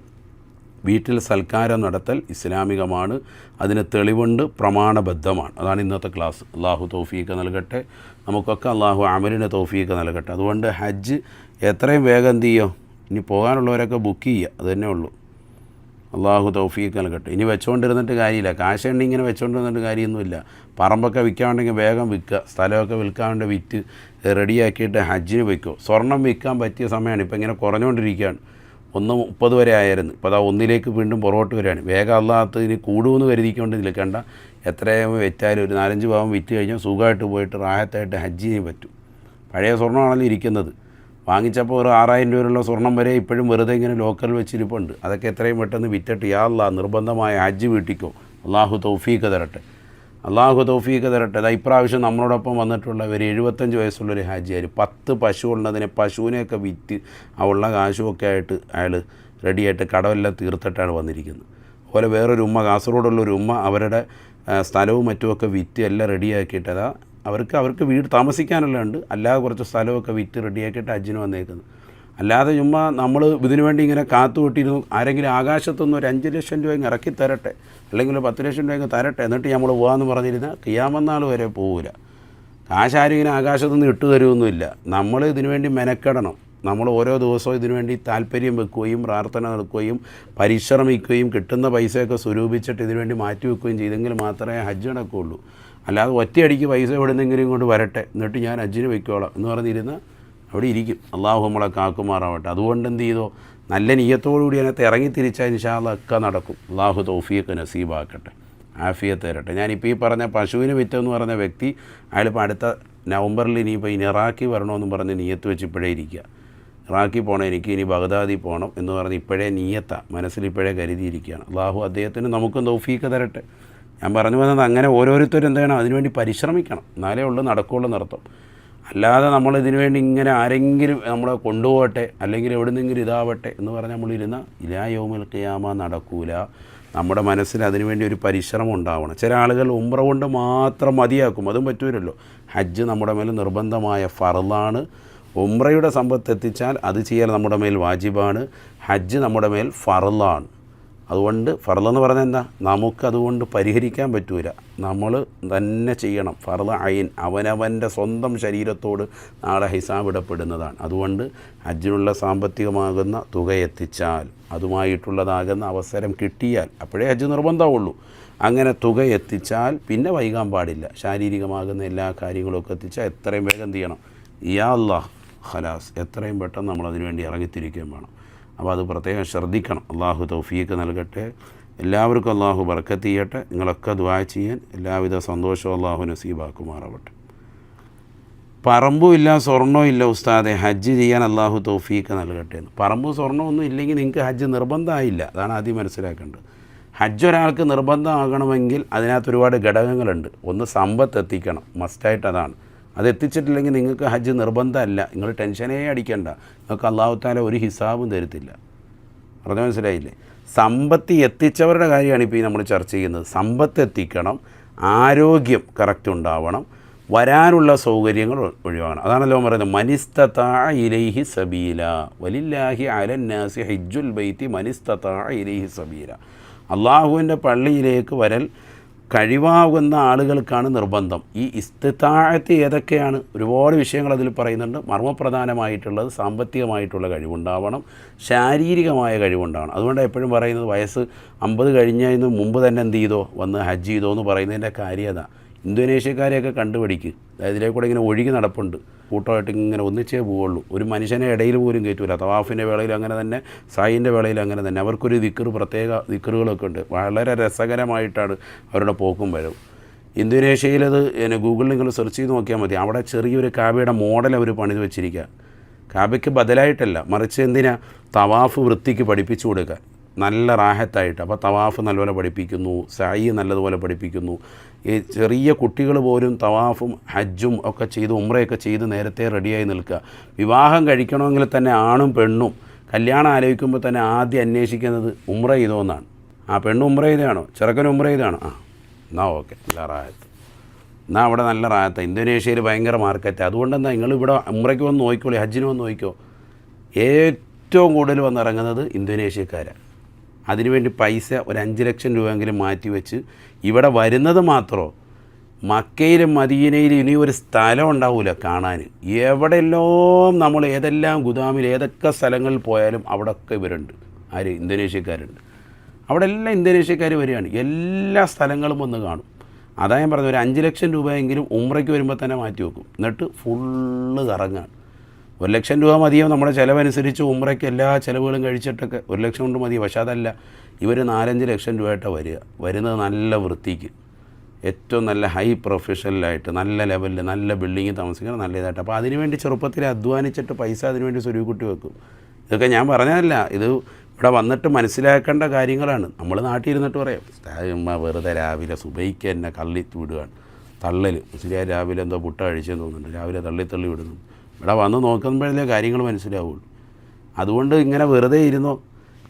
വീട്ടിൽ സൽക്കാരം നടത്തൽ ഇസ്ലാമികമാണ്. അതിന് തെളിവുണ്ട്, പ്രമാണബദ്ധമാണ്. അതാണ് ഇന്നത്തെ ക്ലാസ്. അള്ളാഹു തൗഫീഖ് നൽകട്ടെ. നമുക്കൊക്കെ അള്ളാഹു അമലിന് തൗഫീഖ് നൽകട്ടെ. അതുകൊണ്ട് ഹജ്ജ് എത്രയും വേഗം എന്ത് ചെയ്യോ? ഇനി പോകാനുള്ളവരൊക്കെ ബുക്ക് ചെയ്യുക, അത് തന്നെ ഉള്ളൂ. അള്ളാഹു തൗഫീഖ് നൽകട്ടെ. ഇനി വെച്ചുകൊണ്ടിരുന്നിട്ട് കാര്യമില്ല. കാശുണ്ട് ഇങ്ങനെ വെച്ചുകൊണ്ടിരുന്നിട്ട് കാര്യമൊന്നുമില്ല. പറമ്പൊക്കെ വിൽക്കാനുണ്ടെങ്കിൽ വേഗം വിൽക്കുക. സ്ഥലമൊക്കെ വിൽക്കാണ്ട് വിറ്റ് റെഡിയാക്കിയിട്ട് ഹജ്ജിന് വയ്ക്കുമോ. സ്വർണം വിൽക്കാൻ പറ്റിയ സമയമാണ്. ഇപ്പോൾ ഇങ്ങനെ കുറഞ്ഞുകൊണ്ടിരിക്കുകയാണ്. 1.30 വരെ ആയിരുന്നു. ഇപ്പോൾ അതാ 1 വീണ്ടും പുറകോട്ട് വരികയാണ്. വേഗം അല്ലാത്ത ഇനി കൂടുമെന്ന് കരുതിക്കൊണ്ട് നിൽക്കേണ്ട. എത്രയും വെറ്റാലും ഒരു 4-5 ഭാവം വിറ്റ് കഴിഞ്ഞാൽ സുഖമായിട്ട് പോയിട്ട് റാഹത്തായിട്ട് ഹജ്ജ് ചെയ്യാൻ പറ്റും. പഴയ സ്വർണ്ണമാണല്ലോ ഇരിക്കുന്നത്. വാങ്ങിച്ചപ്പോൾ ഒരു 6000 രൂപയുള്ള സ്വർണം വരെ ഇപ്പോഴും വെറുതെ ഇങ്ങനെ ലോക്കൽ വെച്ചിരിപ്പുണ്ട്. അതൊക്കെ എത്രയും പെട്ടെന്ന് വിറ്റിട്ട് യാ അല്ലാഹ് നിർബന്ധമായ ഹജ്ജ് വീട്ടിക്കോ. അള്ളാഹു തൗഫീഖ് തരട്ടെ. അള്ളാഹു തൗഫീഖ് തരട്ടെ. അതാ ഇപ്രാവശ്യം നമ്മളോടൊപ്പം വന്നിട്ടുള്ള ഒരു 75 വയസ്സുള്ളൊരു ഹാജിയാർ 10 പശു ഉള്ളതിനെ പശുവിനെയൊക്കെ വിറ്റ് ആ ഉള്ള കാശുമൊക്കെ ആയിട്ട് അയാൾ റെഡിയായിട്ട് കടമെല്ലാം തീർത്തിട്ടാണ് വന്നിരിക്കുന്നത്. അതുപോലെ വേറൊരു ഉമ്മ, കാസർഗോഡുള്ളൊരു ഉമ്മ, അവരുടെ സ്ഥലവും മറ്റുമൊക്കെ വിറ്റ് എല്ലാം റെഡിയാക്കിയിട്ട് അതാ അവർക്ക് വീട് താമസിക്കാനുള്ള ഉണ്ട്. അല്ലാതെ കുറച്ച് സ്ഥലമൊക്കെ വിറ്റ് റെഡിയാക്കിയിട്ട് ഹജ്ജിന് വന്നേക്കുന്നത്. അല്ലാതെ ചുമ്മാ നമ്മൾ ഇതിനു വേണ്ടി ഇങ്ങനെ കാത്തുകൂട്ടിയിരുന്നു. ആരെങ്കിലും ആകാശത്തൊന്നും ഒരു 5 ലക്ഷം രൂപ ഇങ്ങ് ഇറക്കി തരട്ടെ, അല്ലെങ്കിൽ 10 ലക്ഷം രൂപ ഇങ്ങ് തരട്ടെ, എന്നിട്ട് നമ്മൾ പോകാമെന്ന് പറഞ്ഞിരുന്നാൽ ഖിയാമത്ത് നാൾ വരെ പോകില്ല. കാശാരും ഇങ്ങനെ ആകാശത്തുനിന്ന് ഇട്ടു തരുമൊന്നുമില്ല. നമ്മൾ ഇതിനു വേണ്ടി മെനക്കെടണം. നമ്മൾ ഓരോ ദിവസവും ഇതിനു വേണ്ടി താല്പര്യം വെക്കുകയും പ്രാർത്ഥന നടക്കുകയും പരിശ്രമിക്കുകയും കിട്ടുന്ന പൈസയൊക്കെ സ്വരൂപിച്ചിട്ട് ഇതിനു വേണ്ടി മാറ്റി വെക്കുകയും ചെയ്തെങ്കിൽ മാത്രമേ ഹജ്ജ് നടക്കുകയുള്ളൂ. അല്ലാതെ ഒറ്റയടിക്ക് പൈസ എവിടെന്നെങ്കിലും ഇങ്ങോട്ട് വരട്ടെ എന്നിട്ട് ഞാൻ ഹജ്ജിന് വയ്ക്കോളാം എന്ന് പറഞ്ഞിരുന്നാൽ അവിടെ ഇരിക്കും. അള്ളാഹു നമ്മളെ കാക്കുമാറാവട്ടെ. അതുകൊണ്ട് എന്ത് ചെയ്തോ? നല്ല നിയ്യത്തോടുകൂടി അതിനകത്ത് ഇറങ്ങി തിരിച്ചാൽ ഇൻഷാ അല്ലാഹ് ഒക്കെ നടക്കും. അള്ളാഹു തൗഫീഖ് നസീബാക്കട്ടെ, ആഫിയത്ത് തരട്ടെ. ഞാനിപ്പോൾ ഈ പറഞ്ഞ പശുവിന് വിറ്റെന്ന് പറഞ്ഞ വ്യക്തി അയാളിപ്പോൾ അടുത്ത നവംബറിൽ ഇനിയിപ്പോൾ ഇനി ഇറാഖി വരണമെന്നും പറഞ്ഞ് നിയ്യത്ത് വെച്ച് ഇപ്പോഴേ ഇരിക്കുക. ഇറാഖി പോകണം, എനിക്ക് ഇനി ബഗ്ദാദി പോകണം എന്ന് പറഞ്ഞ് ഇപ്പോഴേ മനസ്സിലിപ്പോഴേ കരുതിയിരിക്കുകയാണ്. അള്ളാഹു അദ്ദേഹത്തിന് നമുക്കും തൗഫീഖ് തരട്ടെ. ഞാൻ പറഞ്ഞു വന്നത് അങ്ങനെ ഓരോരുത്തരും എന്ത് ചെയ്യണം? അതിനുവേണ്ടി പരിശ്രമിക്കണം. എന്നാലേ ഉള്ളൂ നടക്കുകയുള്ളൂ നടത്തും. അല്ലാതെ നമ്മളിതിനു വേണ്ടി ഇങ്ങനെ ആരെങ്കിലും നമ്മളെ കൊണ്ടുപോകട്ടെ അല്ലെങ്കിൽ എവിടെ നിന്നെങ്കിലും ഇതാവട്ടെ എന്ന് പറഞ്ഞാൽ നമ്മളിരുന്ന ഇലാ യൗമുൽ ഖിയാമ നടക്കൂല. നമ്മുടെ മനസ്സിൽ അതിനുവേണ്ടി ഒരു പരിശ്രമം ഉണ്ടാവണം. ചില ആളുകൾ ഉംറ കൊണ്ട് മാത്രം മതിയാക്കും. അതും പറ്റൂലല്ലോ. ഹജ്ജ് നമ്മുടെ മേൽ നിർബന്ധമായ ഫർളാണ്. ഉംറയുടെ സമ്പത്ത് എത്തിച്ചാൽ അത് ചെയ്യാൻ നമ്മുടെ മേൽ വാജിബാണ്. ഹജ്ജ് നമ്മുടെ മേൽ ഫർളാണ്. അതുകൊണ്ട് ഫർളെന്ന് പറഞ്ഞാൽ എന്താ? നമുക്കതുകൊണ്ട് പരിഹരിക്കാൻ പറ്റൂല. നമ്മൾ തന്നെ ചെയ്യണം. ഫർള് ഐൻ, അവനവൻ്റെ സ്വന്തം ശരീരത്തോട് നാളെ ഹിസാബിടപ്പെടുന്നതാണ്. അതുകൊണ്ട് ഹജ്ജിനുള്ള സാമ്പത്തികമാകുന്ന തുക എത്തിച്ചാൽ, അതുമായിട്ടുള്ളതാകുന്ന അവസരം കിട്ടിയാൽ അപ്പോഴേ ഹജ്ജ് നിർബന്ധമുള്ളൂ. അങ്ങനെ തുക എത്തിച്ചാൽ പിന്നെ വൈകാൻ പാടില്ല. ശാരീരികമാകുന്ന എല്ലാ കാര്യങ്ങളൊക്കെ എത്തിച്ചാൽ എത്രയും വേഗം എന്ത് ചെയ്യണം? യാ അല്ലാഹ് ഖലാസ്, എത്രയും പെട്ടെന്ന് നമ്മൾ അതിനു വേണ്ടി ഇറങ്ങിത്തിരിക്കുകയും വേണം. അപ്പോൾ അത് പ്രത്യേകം ശ്രദ്ധിക്കണം. അള്ളാഹു തൗഫീഖ് നൽകട്ടെ. എല്ലാവർക്കും അള്ളാഹു ബർക്കത്ത് ചെയ്യട്ടെ. നിങ്ങളൊക്കെ ദുആ ചെയ്യാൻ എല്ലാവിധ സന്തോഷവും അള്ളാഹു നസീബാക്കുമാറാവട്ടെ. പറമ്പും ഇല്ല സ്വർണ്ണവും ഇല്ല ഉസ്താദെ, ഹജ്ജ് ചെയ്യാൻ അള്ളാഹു തൗഫീഖ് നൽകട്ടെ എന്ന്. പറമ്പും സ്വർണ്ണവും ഒന്നും ഇല്ലെങ്കിൽ നിങ്ങൾക്ക് ഹജ്ജ് നിർബന്ധമായില്ല. അതാണ് ആദ്യം മനസ്സിലാക്കേണ്ടത്. ഹജ്ജ് ഒരാൾക്ക് നിർബന്ധമാകണമെങ്കിൽ അതിനകത്ത് ഒരുപാട് ഘടകങ്ങളുണ്ട്. ഒന്ന് സമ്പത്ത് എത്തിക്കണം, മസ്റ്റായിട്ട് അതാണ്. അത് എത്തിച്ചിട്ടില്ലെങ്കിൽ നിങ്ങൾക്ക് ഹജ്ജ് നിർബന്ധമല്ല. നിങ്ങൾ ടെൻഷനേ അടിക്കേണ്ട. നിങ്ങൾക്ക് അല്ലാഹു തആല ഒരു ഹിസാബും തരത്തില്ല. പറഞ്ഞ മനസ്സിലായില്ലേ? സമ്പത്ത് എത്തിച്ചവരുടെ കാര്യമാണ് ഇപ്പോൾ നമ്മൾ ചർച്ച ചെയ്യുന്നത്. സമ്പത്ത് എത്തിക്കണം, ആരോഗ്യം കറക്റ്റ് ഉണ്ടാവണം, വരാനുള്ള സൗകര്യങ്ങൾ ഒഴിവാകണം. അതാണല്ലോ പറയുന്നത് മനിസ്തതാഅ ഇലൈഹി സബീല വലില്ലാഹി അലന്നാസി ഹജ്ജുൽ ബൈത്തി മനിസ്തതാഅ ഇലൈഹി സബീല. അള്ളാഹുവിൻ്റെ പള്ളിയിലേക്ക് വരൽ കഴിവാകുന്ന ആളുകൾക്കാണ് നിർബന്ധം. ഈ ഇസ്തിതാഅത്ത് ഏതൊക്കെയാണ്? ഒരുപാട് വിഷയങ്ങൾ അതിൽ പറയുന്നുണ്ട്. മർമ്മപ്രധാനമായിട്ടുള്ളത് സാമ്പത്തികമായിട്ടുള്ള കഴിവുണ്ടാവണം, ശാരീരികമായ കഴിവുണ്ടാവണം. അതുകൊണ്ട് എപ്പോഴും പറയുന്നത് വയസ്സ് 50 കഴിഞ്ഞതിന് മുമ്പ് തന്നെ എന്ത് ചെയ്തോ വന്ന് ഹജ്ജ് ചെയ്തോ എന്ന് പറയുന്നതിൻ്റെ കാര്യത. ഇന്തോനേഷ്യക്കാരെയൊക്കെ കണ്ടുപിടിക്കുക. അതായത് ഇതിലെ കൂടെ ഇങ്ങനെ ഒഴുകി നടപ്പുണ്ട്, കൂട്ടമായിട്ട് ഇങ്ങനെ ഒന്നിച്ചേ പോവുള്ളൂ. ഒരു മനുഷ്യനെ ഇടയിൽ പോലും കയറ്റൂല. തവാഫിൻ്റെ വേളയിൽ അങ്ങനെ തന്നെ, സായിൻ്റെ വേളയിൽ അങ്ങനെ തന്നെ. അവർക്കൊരു ദിക്ർ, പ്രത്യേക ദിക്റുകളൊക്കെ ഉണ്ട്. വളരെ രസകരമായിട്ടാണ് അവരുടെ പോക്കും വരവും. ഇന്തോനേഷ്യയിലത് ഗൂഗിളിൽ നിങ്ങൾ സെർച്ച് ചെയ്ത് നോക്കിയാൽ മതി. അവിടെ ചെറിയൊരു കാബയുടെ മോഡൽ അവർ പണിത് വെച്ചിരിക്കുക. കാബയ്ക്ക് ബദലായിട്ടല്ല, മറിച്ച് എന്തിനാ, തവാഫ് വൃത്തിക്ക് പഠിപ്പിച്ചു കൊടുക്കുക, നല്ല റാഹത്തായിട്ട്. അപ്പോൾ തവാഫ് നല്ലപോലെ പഠിപ്പിക്കുന്നു, സായി നല്ലതുപോലെ പഠിപ്പിക്കുന്നു. ഈ ചെറിയ കുട്ടികൾ പോലും തവാഫും ഹജ്ജും ഒക്കെ ചെയ്ത് ഉംറയൊക്കെ ചെയ്ത് നേരത്തെ റെഡിയായി നിൽക്കുക. വിവാഹം കഴിക്കണമെങ്കിൽ തന്നെ ആണും പെണ്ണും കല്യാണം ആലോചിക്കുമ്പോൾ തന്നെ ആദ്യം അന്വേഷിക്കുന്നത് ഉംറ ചെയ്തോന്നാണ്. ആ പെണ്ണ് ഉംറ ചെയ്താണോ, ചെറുക്കൻ ഉംറ ചെയ്താണോ, ആ എന്നാൽ ഓക്കെ, നല്ല റാഹത്ത്, എന്നാൽ അവിടെ നല്ല റാഹത്താണ്. ഇന്തോനേഷ്യയിൽ ഭയങ്കര മാർക്കറ്റ്. അതുകൊണ്ടെന്താ, നിങ്ങളിവിടെ ഉംറയ്ക്ക് വന്ന് നോക്കിക്കോളൂ, ഹജ്ജിന് വന്ന് നോക്കിക്കോ, ഏറ്റവും കൂടുതൽ വന്നിറങ്ങുന്നത് ഇന്തോനേഷ്യക്കാരാണ്. അതിനുവേണ്ടി പൈസ ഒരു 5 ലക്ഷം രൂപയെങ്കിലും മാറ്റി വെച്ച് ഇവിടെ വരുന്നത് മാത്രമോ. മക്കയിലും മദീനയിലും ഇനി ഒരു സ്ഥലം ഉണ്ടാവില്ല കാണാൻ. എവിടെയെല്ലാം നമ്മൾ ഏതെല്ലാം ഗുദാമിൽ ഏതൊക്കെ സ്ഥലങ്ങളിൽ പോയാലും അവിടെയൊക്കെ ഇവരുണ്ട്. ആര്, ഇന്തോനേഷ്യക്കാരുണ്ട്. അവിടെ എല്ലാം ഇന്തോനേഷ്യക്കാർ വരികയാണ്. എല്ലാ സ്ഥലങ്ങളും വന്ന് കാണും. അതാ ഞാൻ പറഞ്ഞത്, ഒരു 5 ലക്ഷം രൂപയെങ്കിലും ഉംറയ്ക്ക് വരുമ്പോൾ തന്നെ മാറ്റി വെക്കും. എന്നിട്ട് ഫുള്ള് കറങ്ങാണ്. 1 ലക്ഷം രൂപ മതിയോ നമ്മുടെ ചിലവനുസരിച്ച് ഉംറയ്ക്ക് എല്ലാ ചിലവുകളും കഴിച്ചിട്ടൊക്കെ 1 ലക്ഷം കൊണ്ട് മതി. പക്ഷേ അതല്ല, ഇവർ 4-5 ലക്ഷം രൂപയായിട്ടാണ് വരുന്നത് നല്ല വൃത്തിക്ക്, ഏറ്റവും നല്ല ഹൈ പ്രൊഫഷണലായിട്ട്, നല്ല ലെവലിൽ, നല്ല ബിൽഡിങ്ങിൽ താമസിക്കണം, നല്ല ഇതായിട്ട്. അപ്പോൾ അതിനുവേണ്ടി ചെറുപ്പത്തിൽ അധ്വാനിച്ചിട്ട് പൈസ അതിനുവേണ്ടി സ്വരൂപൂട്ടി വെക്കും. ഇതൊക്കെ ഞാൻ പറഞ്ഞതല്ല, ഇത് ഇവിടെ വന്നിട്ട് മനസ്സിലാക്കേണ്ട കാര്യങ്ങളാണ്. നമ്മൾ നാട്ടിൽ ഇരുന്നിട്ട് പറയാം, വെറുതെ രാവിലെ സുബൈക്ക് തന്നെ കള്ളിത്ത് വിടുകയാണ്, തള്ളൽ. മുസ്ലിയാർ രാവിലെ എന്തോ പുട്ട കഴിച്ചെന്ന് തോന്നുന്നുണ്ട്, രാവിലെ തള്ളി വിടുന്നു. ഇവിടെ വന്ന് നോക്കുമ്പോഴല്ലേ കാര്യങ്ങൾ മനസ്സിലാവുള്ളൂ. അതുകൊണ്ട് ഇങ്ങനെ വെറുതെ ഇരുന്നോ,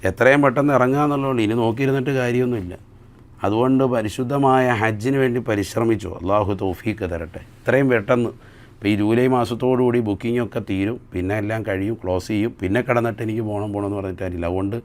എത്രയും പെട്ടെന്ന് ഇറങ്ങുക എന്നുള്ളൂ. ഇനി നോക്കിയിരുന്നിട്ട് കാര്യമൊന്നുമില്ല. അതുകൊണ്ട് പരിശുദ്ധമായ ഹജ്ജിന് വേണ്ടി പരിശ്രമിച്ചോ. അള്ളാഹു തൗഫീക്ക് തരട്ടെ എത്രയും പെട്ടെന്ന്. ഇപ്പോൾ ഈ ജൂലൈ മാസത്തോടുകൂടി ബുക്കിങ്ങൊക്കെ തീരും, പിന്നെ എല്ലാം കഴിയും, ക്ലോസ് ചെയ്യും. പിന്നെ കിടന്നിട്ട് എനിക്ക് പോകണമെന്ന് പറഞ്ഞിട്ടായിരില്ല. അതുകൊണ്ട്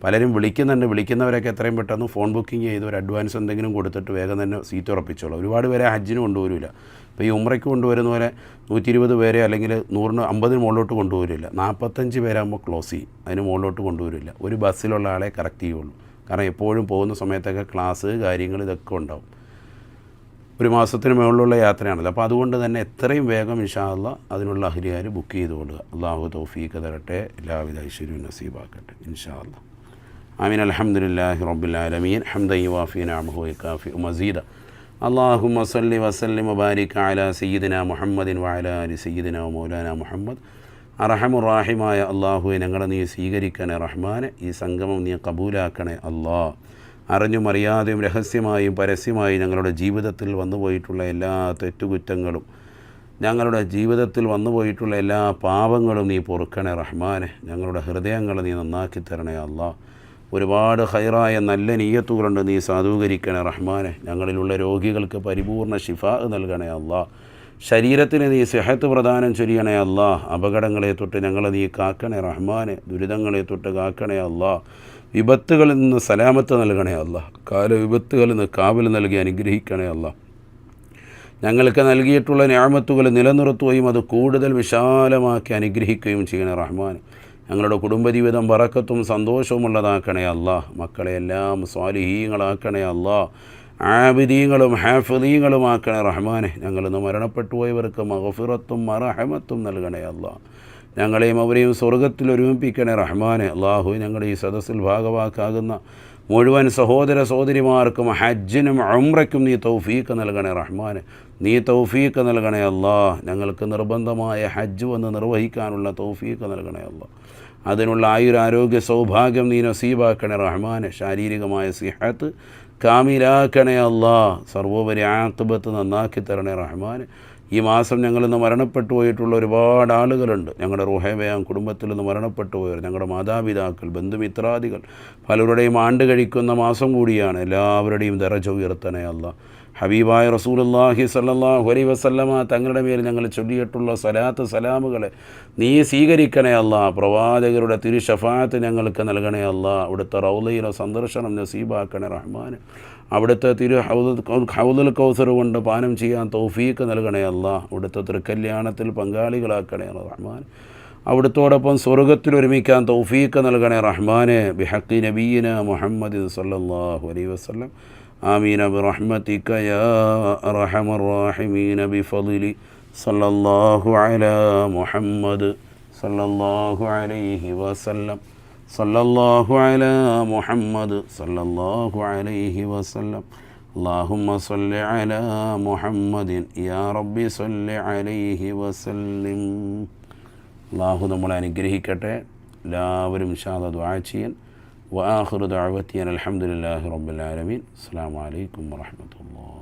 പലരും വിളിക്കുന്നുണ്ട്. വിളിക്കുന്നവരൊക്കെ എത്രയും പെട്ടെന്ന് ഫോൺ ബുക്കിംഗ് ചെയ്ത് ഒരു അഡ്വാൻസ് എന്തെങ്കിലും കൊടുത്തിട്ട് വേഗം തന്നെ സീറ്റ് ഉറപ്പിച്ചോളൂ. ഒരുപാട് പേരെ ഹജ്ജിന് കൊണ്ടുവരില്ല. ഇപ്പോൾ ഈ ഉംറയ്ക്ക് കൊണ്ടുവരുന്ന പോലെ 120 പേരെ അല്ലെങ്കിൽ 150 മുകളിലോട്ട് കൊണ്ടുവരില്ല. 45 പേരാകുമ്പോൾ ക്ലോസ് ചെയ്യും, അതിന് മുകളിലോട്ട് കൊണ്ടുവരില്ല. ഒരു ബസ്സിലുള്ള ആളെ കറക്റ്റ് ചെയ്യുള്ളൂ. കാരണം എപ്പോഴും പോകുന്ന സമയത്തൊക്കെ ക്ലാസ് കാര്യങ്ങൾ ഇതൊക്കെ ഉണ്ടാവും. ഒരു മാസത്തിന് മുകളിലുള്ള യാത്രയാണല്ലോ. അപ്പോൾ അതുകൊണ്ട് തന്നെ എത്രയും വേഗം ഇൻഷാ അല്ലാഹ് അതിനുള്ള അഹ്ലിയാർ ബുക്ക് ചെയ്ത് കൊള്ളുക. അള്ളാഹു തൗഫീഖ് തരട്ടെ, എല്ലാവിധ ഐശ്വര്യവും നസീബാക്കട്ടെ ഇൻഷാ അല്ലാഹ്. ആമീൻ. അൽഹംദുലില്ലാഹി റബ്ബിൽ ആലമീൻ ഹംദൻ യുവാഫി നിഅമഹു വയുകാഫി മസീദ. അല്ലാഹുമ്മ സല്ലി വസല്ലിം വബാരിക് അലാ സയ്യിദിനാ മുഹമ്മദിൻ വഅലാ ആലി സയ്യിദിനാ മൗലാനാ മുഹമ്മദ്. അർഹമുർ-റാഹിമായ അള്ളാഹുവെ, ഞങ്ങളെ നീ സ്വീകരിക്കണേ റഹ്മാനെ. ഈ സംഗമം നീ കബൂലാക്കണേ അല്ലാഹ്. അറിഞ്ഞും അറിയാതെയും രഹസ്യമായും പരസ്യമായും ഞങ്ങളുടെ ജീവിതത്തിൽ വന്നുപോയിട്ടുള്ള എല്ലാ തെറ്റുകുറ്റങ്ങളും, ഞങ്ങളുടെ ജീവിതത്തിൽ വന്നുപോയിട്ടുള്ള എല്ലാ പാപങ്ങളും നീ പൊറുക്കണേ റഹ്മാനെ. ഞങ്ങളുടെ ഹൃദയങ്ങൾ നീ നന്നാക്കി തരണേ അല്ലാഹ്. ഒരുപാട് ഹൈറായ നല്ല നീയത്തുകളുണ്ട്, നീ സാധൂകരിക്കണേ റഹ്മാനെ. ഞങ്ങളിലുള്ള രോഗികൾക്ക് പരിപൂർണ്ണ ശിഫാ നൽകണേ അല്ലാഹ്. ശരീരത്തിന് നീ സിഹത്ത് പ്രദാനം ചൊരിയണേ അല്ലാഹ്. അപകടങ്ങളെ തൊട്ട് ഞങ്ങളെ നീ കാക്കണേ റഹ്മാനെ. ദുരിതങ്ങളെ തൊട്ട് കാക്കണേ അല്ലാഹ്. വിപത്തുകളിൽ നിന്ന് സലാമത്ത് നൽകണേ അല്ലാഹ്. വിപത്തുകളിൽ നിന്ന് കാവൽ നൽകി അനുഗ്രഹിക്കണേ അല്ലാഹ്. ഞങ്ങൾക്ക് നൽകിയിട്ടുള്ള നിഅമത്തുകൾ നിലനിർത്തുകയും അത് കൂടുതൽ വിശാലമാക്കി അനുഗ്രഹിക്കുകയും ചെയ്യണേ റഹ്മാൻ. ഞങ്ങളുടെ കുടുംബജീവിതം ബറക്കത്തും സന്തോഷവുമുള്ളതാക്കണേ അല്ലാഹ്. മക്കളെല്ലാം സ്വാലിഹീങ്ങളാക്കണേ അല്ലാഹ്. ആബിദീങ്ങളും ഹാഫിദീങ്ങളുമാക്കണേ റഹ്മാനെ. ഞങ്ങളിന്ന് മരണപ്പെട്ടു പോയവർക്ക് മഗ്ഫിറത്തും മർഹമത്തും നൽകണേ അല്ലാഹ്. ഞങ്ങളെയും അവരെയും സ്വർഗത്തിൽ ഒരുമിപ്പിക്കണേ റഹ്മാനെ. അള്ളാഹു ഞങ്ങളുടെ ഈ സദസ്സിൽ ഭാഗവാക്കാകുന്ന മുഴുവൻ സഹോദര സഹോദരിമാർക്കും ഹജ്ജിനും ഉംറയ്ക്കും നീ തൗഫീഖ് നൽകണേ റഹ്മാനെ. നീ തൗഫീഖ് നൽകണേ അല്ലാഹ്. ഞങ്ങൾക്ക് നിർബന്ധമായ ഹജ്ജ് വന്ന് നിർവഹിക്കാനുള്ള തൗഫീഖ് നൽകണേ അല്ലാഹ്. അതിനുള്ള ആയുരാരോഗ്യ സൗഭാഗ്യം നീ നസീബാക്കണേ റഹ്മാനെ. ശാരീരികമായ സിഹത്ത് കാമിലാക്കണേ അല്ലാഹ്. സർവോപരി ആഖിബത്ത് നന്നാക്കി തരണേ റഹ്മാനെ. ഈ മാസം ഞങ്ങളിന്ന് മരണപ്പെട്ടു പോയിട്ടുള്ള ഒരുപാട് ആളുകളുണ്ട്. ഞങ്ങളുടെ റുഹൈബയാം കുടുംബത്തിൽ നിന്ന് മരണപ്പെട്ടു പോയവർ, ഞങ്ങളുടെ മാതാപിതാക്കൾ, ബന്ധുമിത്രാദികൾ, പലരുടെയും ആണ്ട് കഴിക്കുന്ന മാസം കൂടിയാണ്. എല്ലാവരുടെയും ദറജ ഉയർത്തണേ അല്ലാഹ്. ഹബീബായ റസൂലുള്ളാഹി സ്വല്ലല്ലാഹു അലൈഹി വസല്ലമ തങ്ങളുടെ മേൽ ഞങ്ങൾ ചൊല്ലിയിട്ടുള്ള സലാത്ത് സലാമുകളെ നീ സ്വീകരിക്കണേ അല്ലാഹ്. പ്രവാചകരുടെ തിരു ശഫാഅത്ത് ഞങ്ങൾക്ക് നൽകണേ അല്ലാഹ്. അവിടുത്തെ റൗളയിലെ സന്ദർശനം നസീബാക്കണേ റഹ്മാൻ. അവിടുത്തെ തിരു ഹൗദുൽ കൗസർ കൊണ്ട് പാനം ചെയ്യാൻ തൗഫീഖ് നൽകണേ അല്ലാഹ്. അവിടുത്തെ തൃക്കല്യാണത്തിൽ പങ്കാളികളാക്കണേ റഹ്മാൻ. അവിടുത്തോടൊപ്പം സ്വർഗത്തിൽ ഒരുമിക്കാൻ തൗഫീഖ് നൽകണേ റഹ്മാനെ. ബിഹഖി നബിയിന മുഹമ്മദിൻ സല്ലല്ലാഹു അലൈഹി വസല്ലം. آمين برحمتك يا أرحم الراحمين بفضل صلى الله على محمد صلى الله عليه وسلم صلى الله على محمد صلى الله عليه وسلم اللهم صل على محمد يا رب صل عليه وسلم. അള്ളാഹു നമ്മളെ അനുഗ്രഹിക്കട്ടെ. എല്ലാവരും ഇൻഷാ അല്ലാഹ് ദുആ ചെയ്യാൻ. വആഖിറു ദഅവതി അൽഹംദുലില്ലാഹി റബ്ബിൽ ആലമീൻ. അസ്സലാമു അലൈക്കും വറഹ്മത്തുള്ളാഹി.